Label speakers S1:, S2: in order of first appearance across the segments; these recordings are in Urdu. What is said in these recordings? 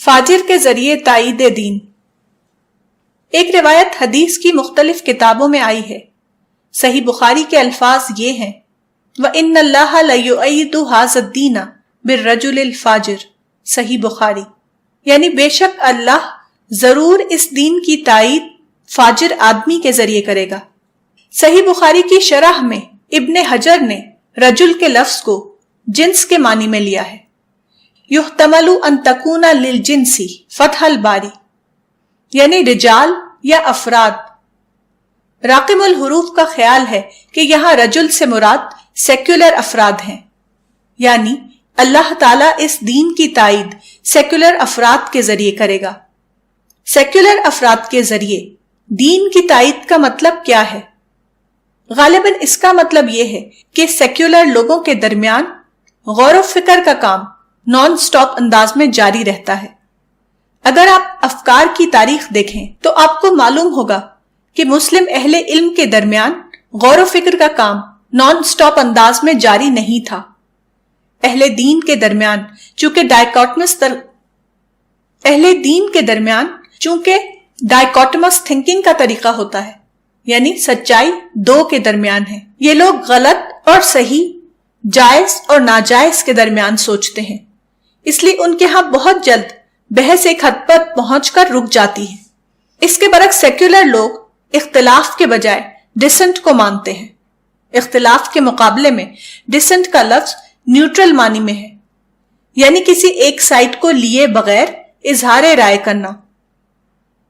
S1: فاجر کے ذریعے تائید دین۔ ایک روایت حدیث کی مختلف کتابوں میں آئی ہے۔ صحیح بخاری کے الفاظ یہ ہیں وَإِنَّ اللَّهَ لَيُؤَيِّدُ هَذَا الدِّينَ بِالرَّجُلِ الْفَاجِرِ، صحیح بخاری، یعنی بے شک اللہ ضرور اس دین کی تائید فاجر آدمی کے ذریعے کرے گا۔ صحیح بخاری کی شرح میں ابن حجر نے رجل کے لفظ کو جنس کے معنی میں لیا ہے۔ یحتمل ان تکون للجنس فتح الباری، یعنی رجال یا افراد۔ راقم الحروف کا خیال ہے کہ یہاں رجل سے مراد سیکولر افراد ہیں، یعنی اللہ تعالیٰ اس دین کی تائید سیکولر افراد کے ذریعے کرے گا۔ سیکولر افراد کے ذریعے دین کی تائید کا مطلب کیا ہے؟ غالباً اس کا مطلب یہ ہے کہ سیکولر لوگوں کے درمیان غور و فکر کا کام نان سٹاپ انداز میں جاری رہتا ہے۔ اگر آپ افکار کی تاریخ دیکھیں تو آپ کو معلوم ہوگا کہ مسلم اہل علم کے درمیان غور و فکر کا کام نان سٹاپ انداز میں جاری نہیں تھا۔ اہل دین کے درمیان چونکہ ڈائیکوٹمس تھنکنگ کا طریقہ ہوتا ہے، یعنی سچائی دو کے درمیان ہے۔ یہ لوگ غلط اور صحیح، جائز اور ناجائز کے درمیان سوچتے ہیں، اس لیے ان کے ہاں بہت جلد بحث ایک حد پر پہنچ کر رک جاتی ہے۔ اس کے برعکس سیکولر لوگ اختلاف کے بجائے ڈسنٹ کو مانتے ہیں۔ اختلاف کے مقابلے میں ڈسنٹ کا لفظ نیوٹرل معنی میں ہے، یعنی کسی ایک سائٹ کو لیے بغیر اظہار رائے کرنا۔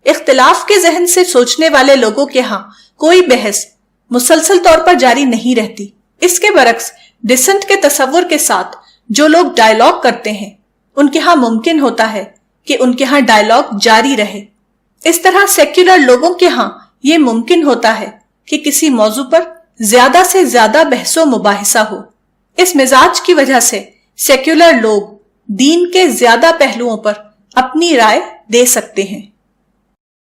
S1: اختلاف کے ذہن سے سوچنے والے لوگوں کے ہاں کوئی بحث مسلسل طور پر جاری نہیں رہتی۔ اس کے برعکس ڈسنٹ کے تصور کے ساتھ جو لوگ ڈائیلاگ کرتے ہیں ان کے ہاں ممکن ہوتا ہے کہ ان کے ہاں ڈائیلاگ جاری رہے۔ اس طرح سیکولر لوگوں کے ہاں یہ ممکن ہوتا ہے کہ کسی موضوع پر زیادہ سے زیادہ بحث و مباحثہ ہو۔ اس مزاج کی وجہ سے سیکولر لوگ دین کے زیادہ پہلوؤں پر اپنی رائے دے سکتے ہیں۔